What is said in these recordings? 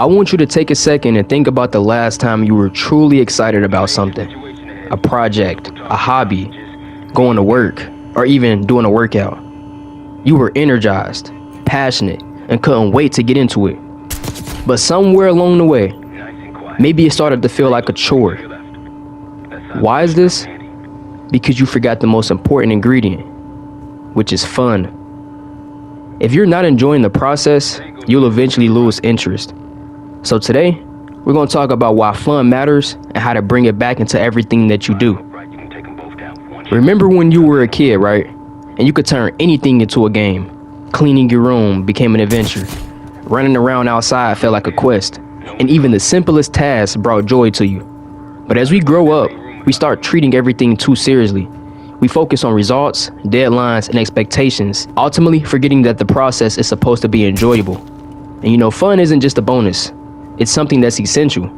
I want you to take a second and think about the last time you were truly excited about something. A project, a hobby, going to work, or even doing a workout. You were energized, passionate, and couldn't wait to get into it. But somewhere along the way, maybe it started to feel like a chore. Why is this? Because you forgot the most important ingredient, which is fun. If you're not enjoying the process, you'll eventually lose interest. So today, we're going to talk about why fun matters and how to bring it back into everything that you do. Remember when you were a kid, right? And you could turn anything into a game. Cleaning your room became an adventure. Running around outside felt like a quest. And even the simplest tasks brought joy to you. But as we grow up, we start treating everything too seriously. We focus on results, deadlines, and expectations, ultimately forgetting that the process is supposed to be enjoyable. And fun isn't just a bonus. It's something that's essential.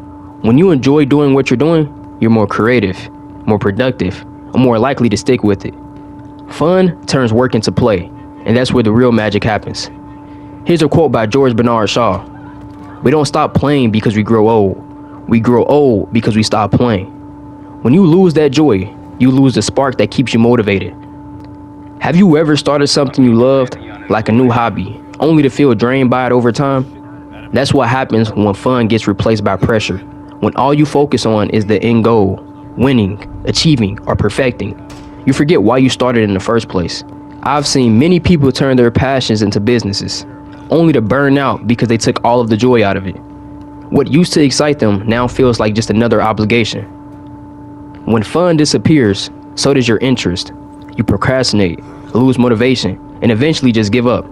When you enjoy doing what you're doing, you're more creative, more productive, and more likely to stick with it. Fun turns work into play, and that's where the real magic happens. Here's a quote by George Bernard Shaw. We don't stop playing because we grow old. We grow old because we stop playing. When you lose that joy, you lose the spark that keeps you motivated. Have you ever started something you loved, like a new hobby, only to feel drained by it over time? That's what happens when fun gets replaced by pressure. When all you focus on is the end goal, winning, achieving, or perfecting, you forget why you started in the first place. I've seen many people turn their passions into businesses, only to burn out because they took all of the joy out of it. What used to excite them now feels like just another obligation. When fun disappears, so does your interest. You procrastinate, lose motivation, and eventually just give up.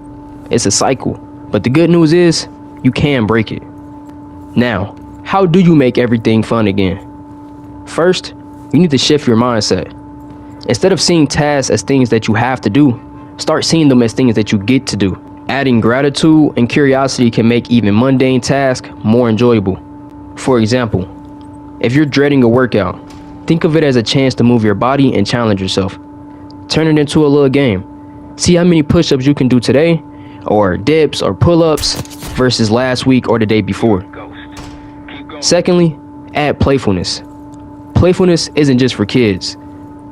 It's a cycle, but the good news is, you can break it. Now, how do you make everything fun again? First, you need to shift your mindset. Instead of seeing tasks as things that you have to do, start seeing them as things that you get to do. Adding gratitude and curiosity can make even mundane tasks more enjoyable. For example, if you're dreading a workout, think of it as a chance to move your body and challenge yourself. Turn it into a little game. See how many push-ups you can do today, or dips or pull-ups, versus last week or the day before. Secondly, add playfulness. Playfulness isn't just for kids.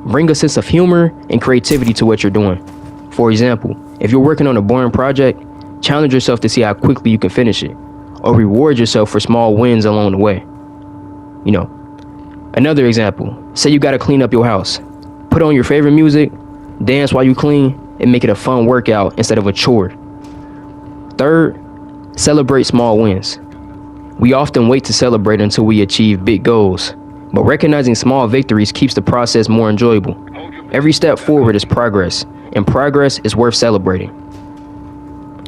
Bring a sense of humor and creativity to what you're doing. For example, if you're working on a boring project, challenge yourself to see how quickly you can finish it, or reward yourself for small wins along the way. Another example, say you gotta clean up your house. Put on your favorite music, dance while you clean, and make it a fun workout instead of a chore. Third, celebrate small wins. We often wait to celebrate until we achieve big goals, but recognizing small victories keeps the process more enjoyable. Every step forward is progress, and progress is worth celebrating.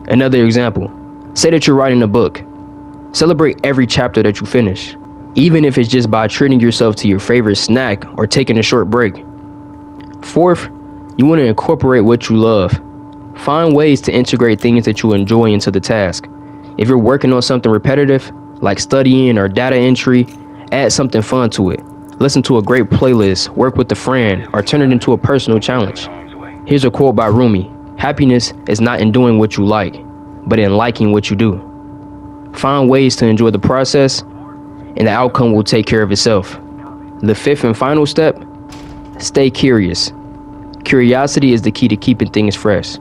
Another example, say that you're writing a book. Celebrate every chapter that you finish, even if it's just by treating yourself to your favorite snack or taking a short break. Fourth, you want to incorporate what you love. Find ways to integrate things that you enjoy into the task. If you're working on something repetitive, like studying or data entry, add something fun to it. Listen to a great playlist, work with a friend, or turn it into a personal challenge. Here's a quote by Rumi. Happiness is not in doing what you like, but in liking what you do. Find ways to enjoy the process, and the outcome will take care of itself. The fifth and final step, stay curious. Curiosity is the key to keeping things fresh.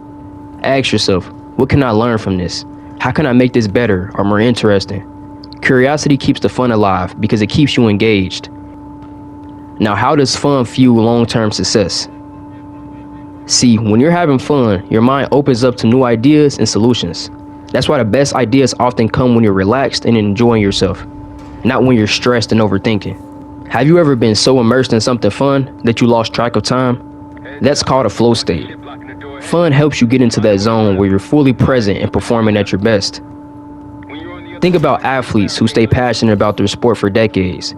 Ask yourself, what can I learn from this? How can I make this better or more interesting? Curiosity keeps the fun alive because it keeps you engaged. Now, how does fun fuel long-term success? See, when you're having fun, your mind opens up to new ideas and solutions. That's why the best ideas often come when you're relaxed and enjoying yourself, not when you're stressed and overthinking. Have you ever been so immersed in something fun that you lost track of time? That's called a flow state. Fun helps you get into that zone where you're fully present and performing at your best. Think about athletes who stay passionate about their sport for decades.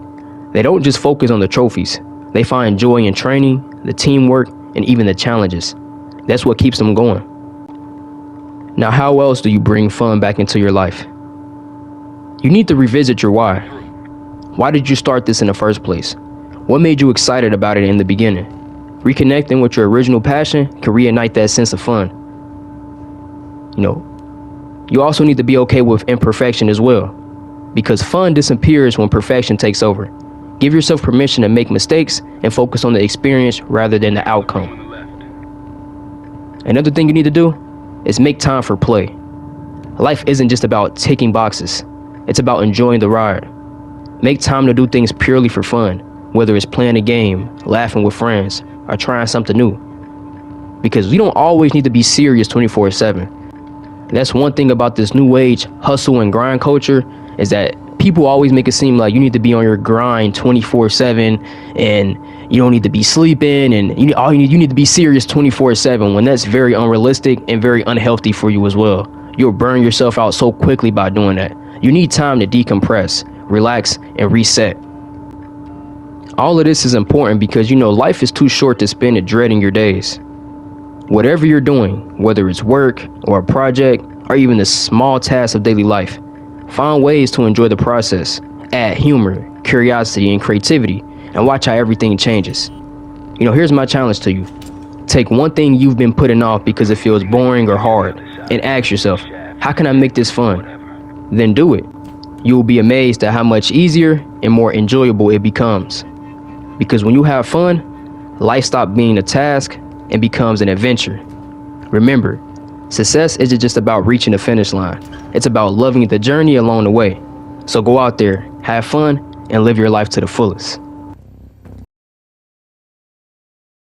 They don't just focus on the trophies. They find joy in training, the teamwork, and even the challenges. That's what keeps them going. Now, how else do you bring fun back into your life? You need to revisit your why. Why did you start this in the first place? What made you excited about it in the beginning? Reconnecting with your original passion can reignite that sense of fun. You also need to be okay with imperfection as well. because fun disappears when perfection takes over. Give yourself permission to make mistakes and focus on the experience rather than the outcome. Another thing you need to do is make time for play. Life isn't just about ticking boxes. It's about enjoying the ride. Make time to do things purely for fun, whether it's playing a game, laughing with friends, or trying something new. Because we don't always need to be serious 24/7. That's one thing about this new age hustle and grind culture, is that people always make it seem like you need to be on your grind 24/7 and you don't need to be sleeping and you need to be serious 24/7, when that's very unrealistic and very unhealthy for you as well. You'll burn yourself out so quickly by doing that. You need time to decompress, relax, and reset. All of this is important because life is too short to spend it dreading your days. Whatever you're doing, whether it's work or a project or even the small tasks of daily life, find ways to enjoy the process. Add humor, curiosity, and creativity, and watch how everything changes. Here's my challenge to you. Take one thing you've been putting off because it feels boring or hard, and ask yourself, how can I make this fun? Then do it. You will be amazed at how much easier and more enjoyable it becomes. Because when you have fun, life stops being a task and becomes an adventure. Remember, success isn't just about reaching the finish line. It's about loving the journey along the way. So go out there, have fun, and live your life to the fullest.